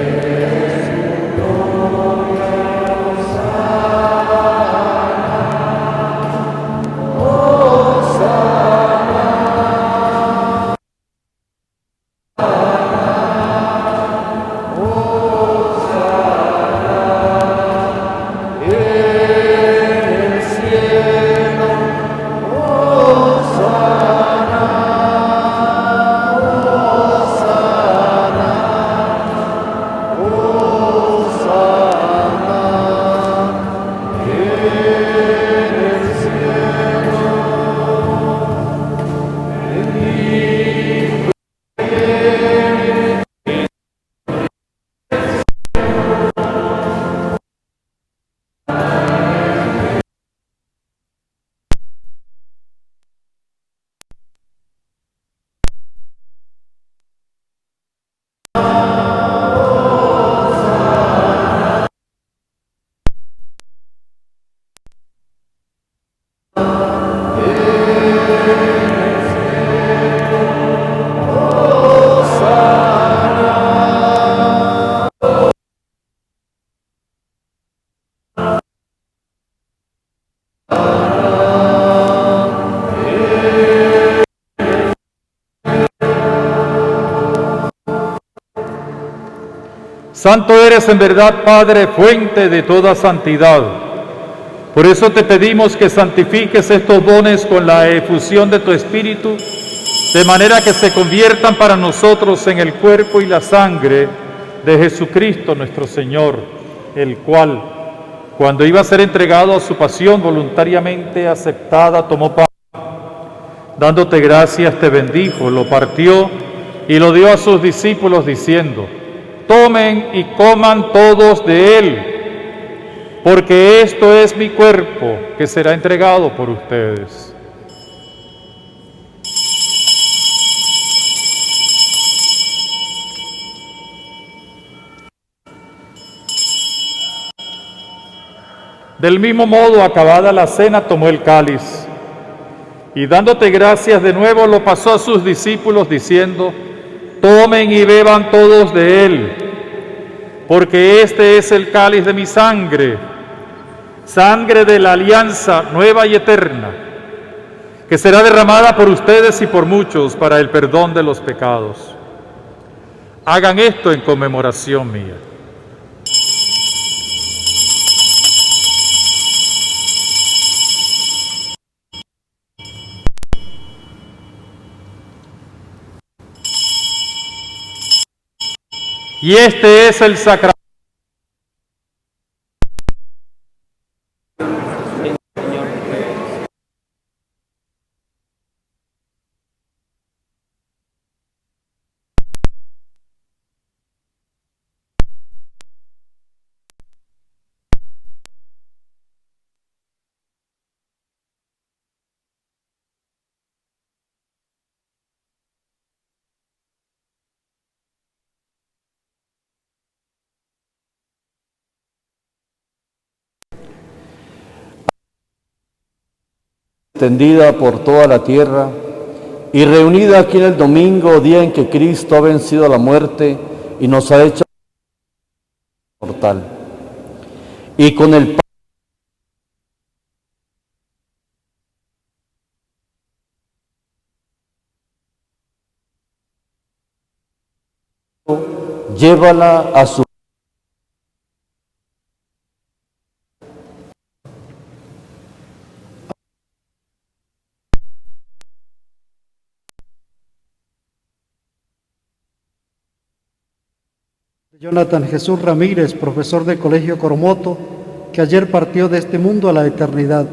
Santo eres en verdad, Padre, fuente de toda santidad. Por eso te pedimos que santifiques estos dones con la efusión de tu Espíritu, de manera que se conviertan para nosotros en el cuerpo y la sangre de Jesucristo nuestro Señor, el cual, cuando iba a ser entregado a su pasión voluntariamente aceptada, tomó pan, dándote gracias, te bendijo, lo partió y lo dio a sus discípulos diciendo: tomen y coman todos de él, porque esto es mi cuerpo que será entregado por ustedes. Del mismo modo, acabada la cena, tomó el cáliz y dándote gracias de nuevo, lo pasó a sus discípulos diciendo: tomen y beban todos de él, porque este es el cáliz de mi sangre, sangre de la alianza nueva y eterna, que será derramada por ustedes y por muchos para el perdón de los pecados. Hagan esto en conmemoración mía. Y este es el sacramento. Extendida por toda la tierra y reunida aquí en el domingo, día en que Cristo ha vencido a la muerte y nos ha hecho mortal. Y con el llévala a su Jonathan Jesús Ramírez, profesor de Colegio Coromoto, que ayer partió de este mundo a la eternidad.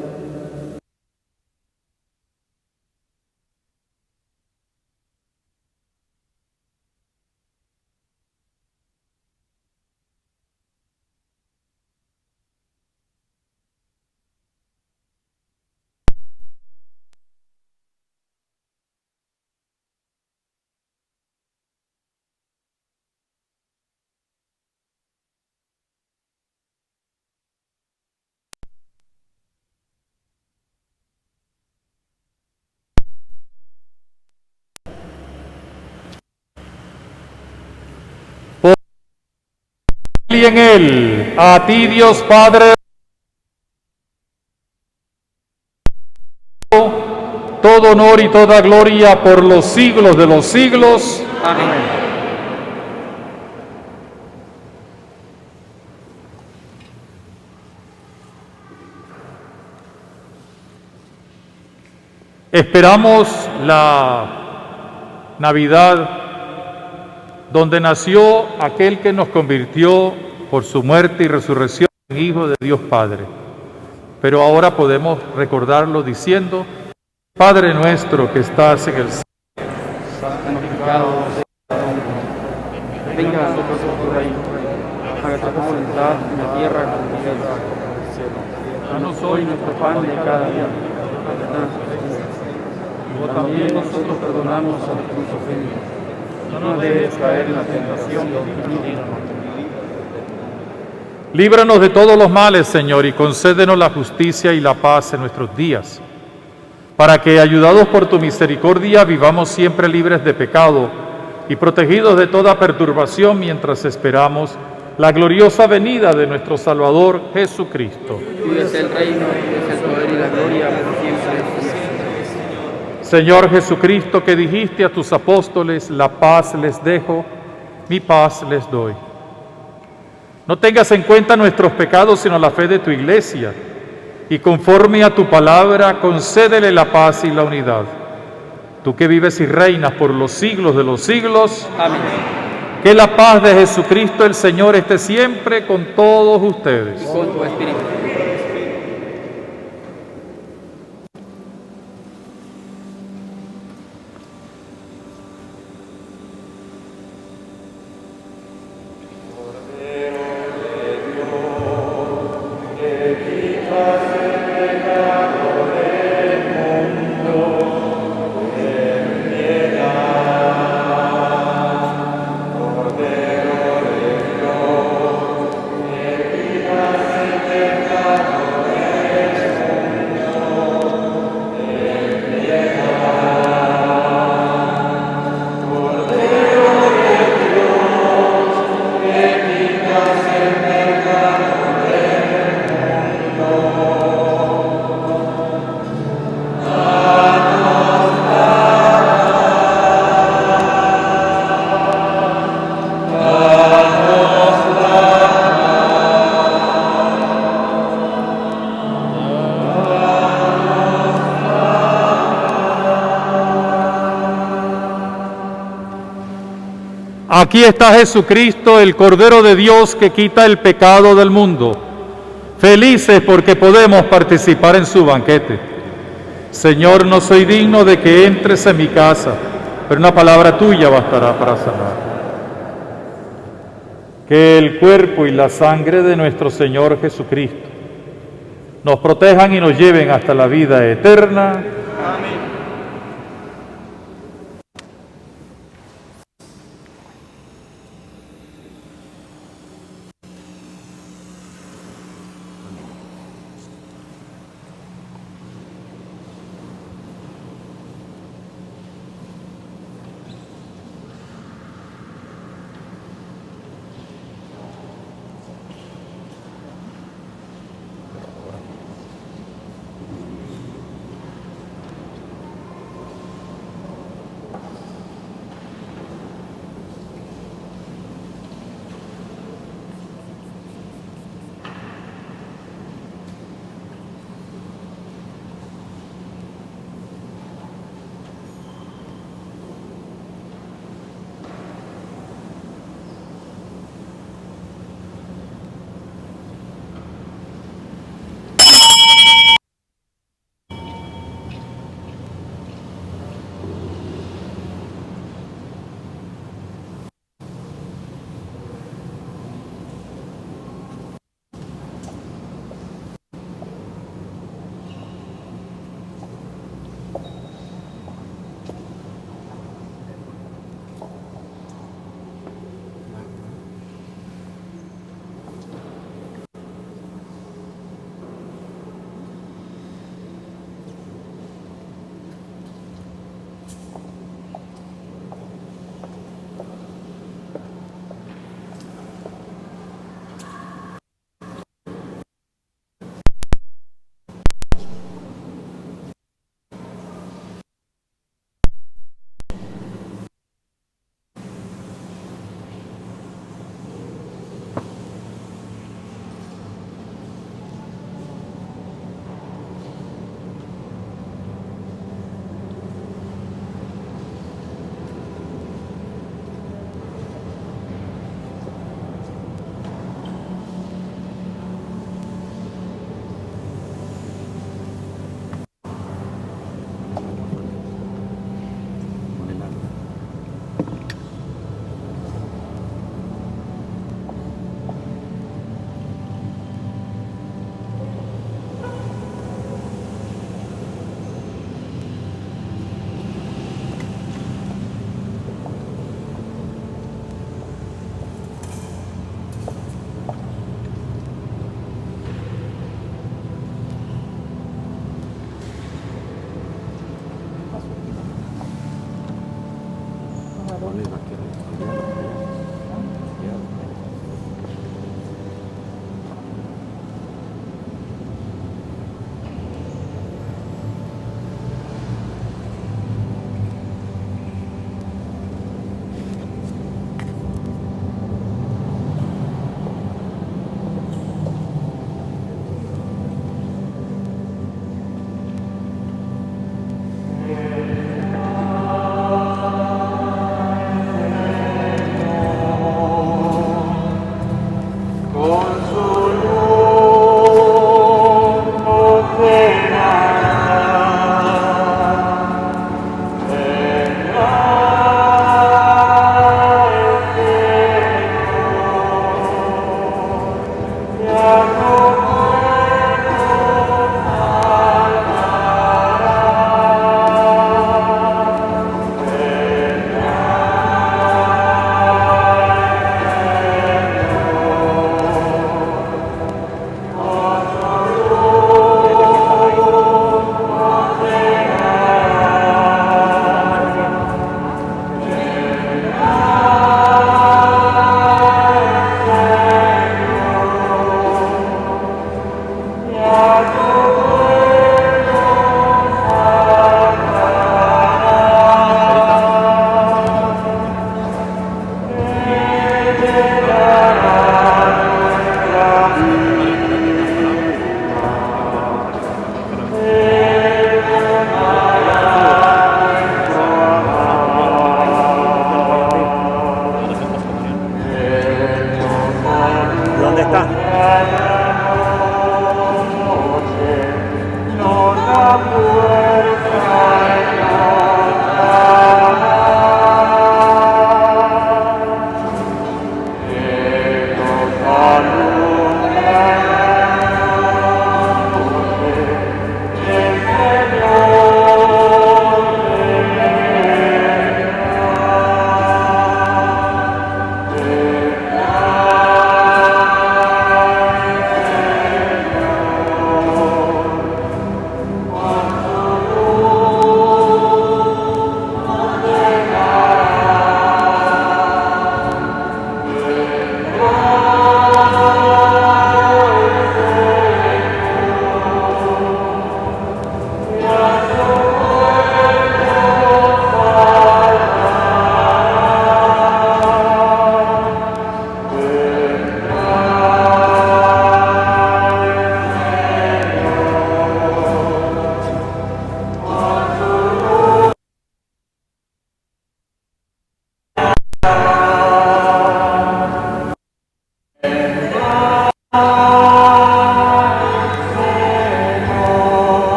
Y en él, a ti Dios Padre, todo honor y toda gloria por los siglos de los siglos. Amén. Esperamos la Navidad donde nació aquel que nos convirtió por su muerte y resurrección en Hijo de Dios Padre. Pero ahora podemos recordarlo diciendo: Padre nuestro que estás en el cielo, Santificado sea tu nombre. Venga a nosotros tu reino. Hágase tu voluntad en la tierra como en el cielo. Danos hoy nuestro pan de cada día. Como también nosotros perdonamos a los que nos ofenden. No nos dejes caer en la tentación, líbranos de todos los males, Señor, y concédenos la justicia y la paz en nuestros días, para que, ayudados por tu misericordia, vivamos siempre libres de pecado y protegidos de toda perturbación mientras esperamos la gloriosa venida de nuestro Salvador Jesucristo. Tuyo es el reino, tuyo es el poder y la gloria por siempre. Señor Jesucristo, que dijiste a tus apóstoles: la paz les dejo, mi paz les doy. No tengas en cuenta nuestros pecados, sino la fe de tu Iglesia, y conforme a tu palabra, concédele la paz y la unidad. Tú que vives y reinas por los siglos de los siglos. Amén. Que la paz de Jesucristo el Señor esté siempre con todos ustedes. Y con tu espíritu. Aquí está Jesucristo, el Cordero de Dios que quita el pecado del mundo. Felices porque podemos participar en su banquete. Señor, no soy digno de que entres en mi casa, pero una palabra tuya bastará para sanar. Que el cuerpo y la sangre de nuestro Señor Jesucristo nos protejan y nos lleven hasta la vida eterna. Amén.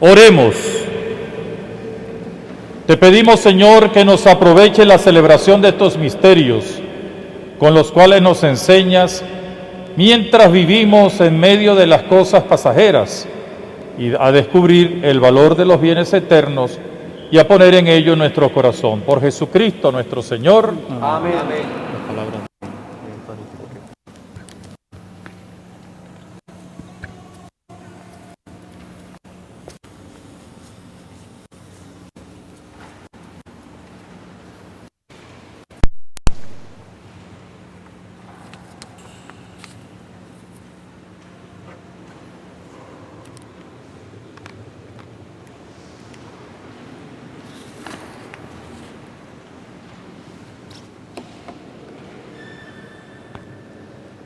Oremos. Te pedimos, Señor, que nos aproveche la celebración de estos misterios, con los cuales nos enseñas mientras vivimos en medio de las cosas pasajeras, y a descubrir el valor de los bienes eternos y a poner en ello nuestro corazón. Por Jesucristo nuestro Señor. Amén. La palabra.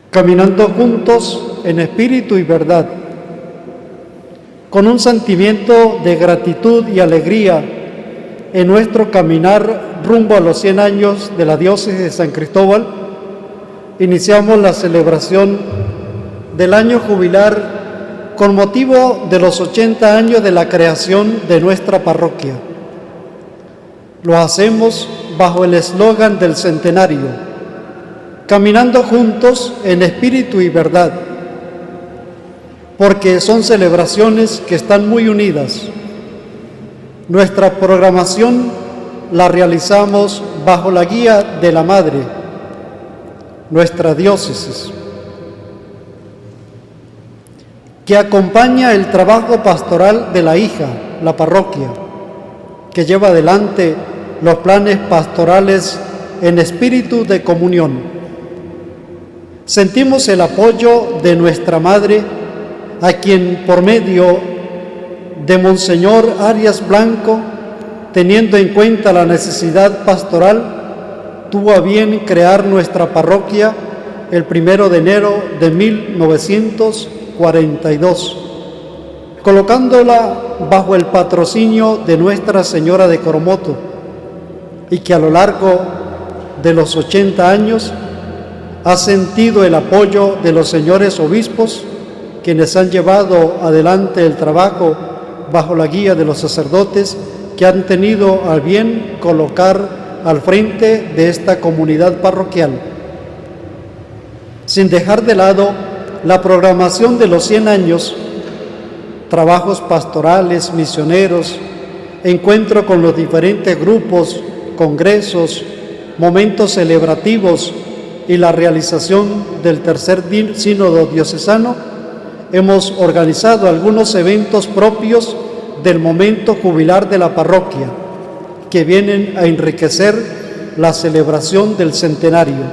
Caminando juntos en espíritu y verdad, con un sentimiento de gratitud y alegría en nuestro caminar rumbo a los 100 años de la diócesis de San Cristóbal, iniciamos la celebración del año jubilar con motivo de los 80 años de la creación de nuestra parroquia. Lo hacemos bajo el eslogan del centenario: caminando juntos en espíritu y verdad, porque son celebraciones que están muy unidas. Nuestra programación la realizamos bajo la guía de la Madre, nuestra diócesis, que acompaña el trabajo pastoral de la hija, la parroquia, que lleva adelante los planes pastorales en espíritu de comunión. Sentimos el apoyo de nuestra Madre, a quien por medio de Monseñor Arias Blanco, teniendo en cuenta la necesidad pastoral, tuvo a bien crear nuestra parroquia el 1 de enero de 1942, colocándola bajo el patrocinio de Nuestra Señora de Coromoto, y que a lo largo de los 80 años ha sentido el apoyo de los señores obispos, quienes han llevado adelante el trabajo bajo la guía de los sacerdotes que han tenido a bien colocar al frente de esta comunidad parroquial. Sin dejar de lado la programación de los 100 años, trabajos pastorales, misioneros, encuentro con los diferentes grupos, congresos, momentos celebrativos y la realización del tercer sínodo diocesano, hemos organizado algunos eventos propios del momento jubilar de la parroquia, que vienen a enriquecer la celebración del centenario.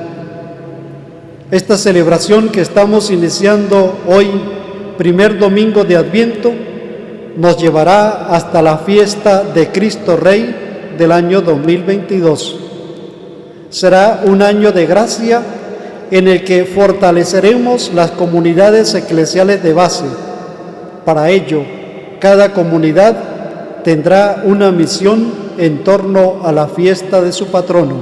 Esta celebración que estamos iniciando hoy, primer domingo de Adviento, nos llevará hasta la fiesta de Cristo Rey del año 2022. Será un año de gracia en el que fortaleceremos las comunidades eclesiales de base. Para ello, cada comunidad tendrá una misión en torno a la fiesta de su patrono.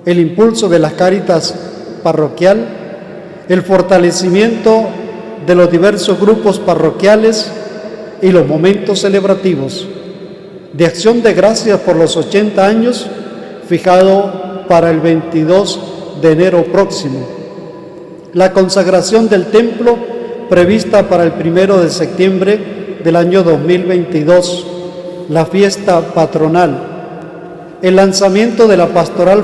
El impulso de las Cáritas parroquial, el fortalecimiento de los diversos grupos parroquiales y los momentos celebrativos de acción de gracias por los 80 años, fijado para el 22 de enero próximo. La consagración del templo, prevista para el 1 de septiembre del año 2022, la fiesta patronal, el lanzamiento de la pastoral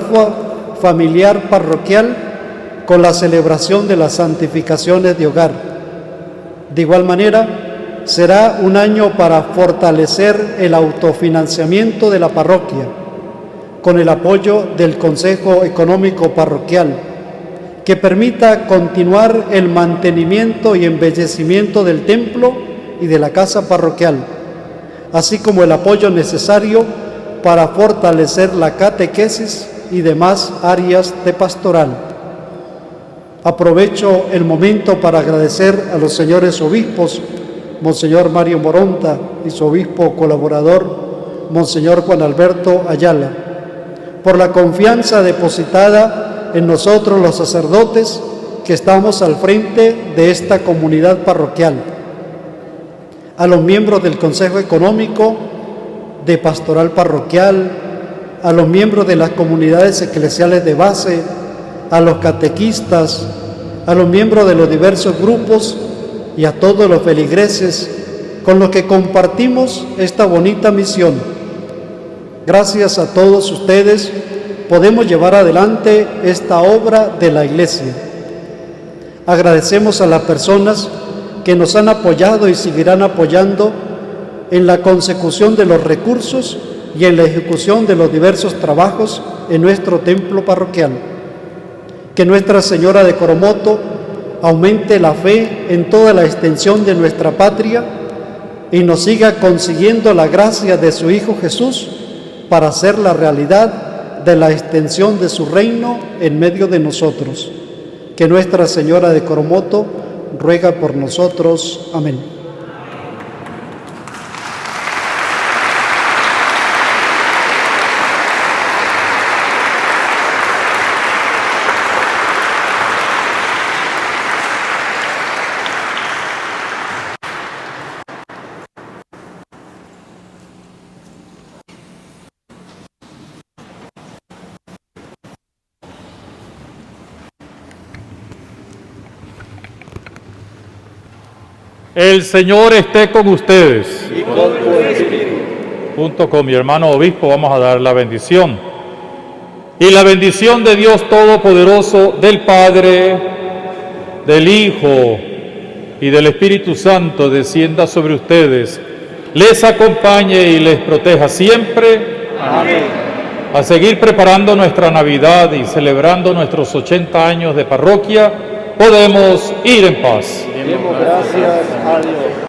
familiar parroquial con la celebración de las santificaciones de hogar. De igual manera, será un año para fortalecer el autofinanciamiento de la parroquia, con el apoyo del Consejo Económico Parroquial, que permita continuar el mantenimiento y embellecimiento del templo y de la casa parroquial, así como el apoyo necesario para fortalecer la catequesis y demás áreas de pastoral. Aprovecho el momento para agradecer a los señores obispos, Monseñor Mario Moronta y su obispo colaborador, Monseñor Juan Alberto Ayala, por la confianza depositada en nosotros los sacerdotes que estamos al frente de esta comunidad parroquial. a los miembros del Consejo Económico, de Pastoral Parroquial, a los miembros de las comunidades eclesiales de base, a los catequistas, a los miembros de los diversos grupos y a todos los feligreses con los que compartimos esta bonita misión. Gracias a todos ustedes podemos llevar adelante esta obra de la Iglesia. Agradecemos a las personas que nos han apoyado y seguirán apoyando en la consecución de los recursos y en la ejecución de los diversos trabajos en nuestro templo parroquial. Que Nuestra Señora de Coromoto aumente la fe en toda la extensión de nuestra patria y nos siga consiguiendo la gracia de su Hijo Jesús para hacer la realidad de la extensión de su reino en medio de nosotros. Que Nuestra Señora de Coromoto ruega por nosotros. Amén. El Señor esté con ustedes. Y con tu espíritu. Junto con mi hermano obispo vamos a dar la bendición. Y la bendición de Dios Todopoderoso, del Padre, del Hijo y del Espíritu Santo descienda sobre ustedes, les acompañe y les proteja siempre. Amén. A seguir preparando nuestra Navidad y celebrando nuestros 80 años de parroquia, podemos ir en paz. Demos gracias a Dios.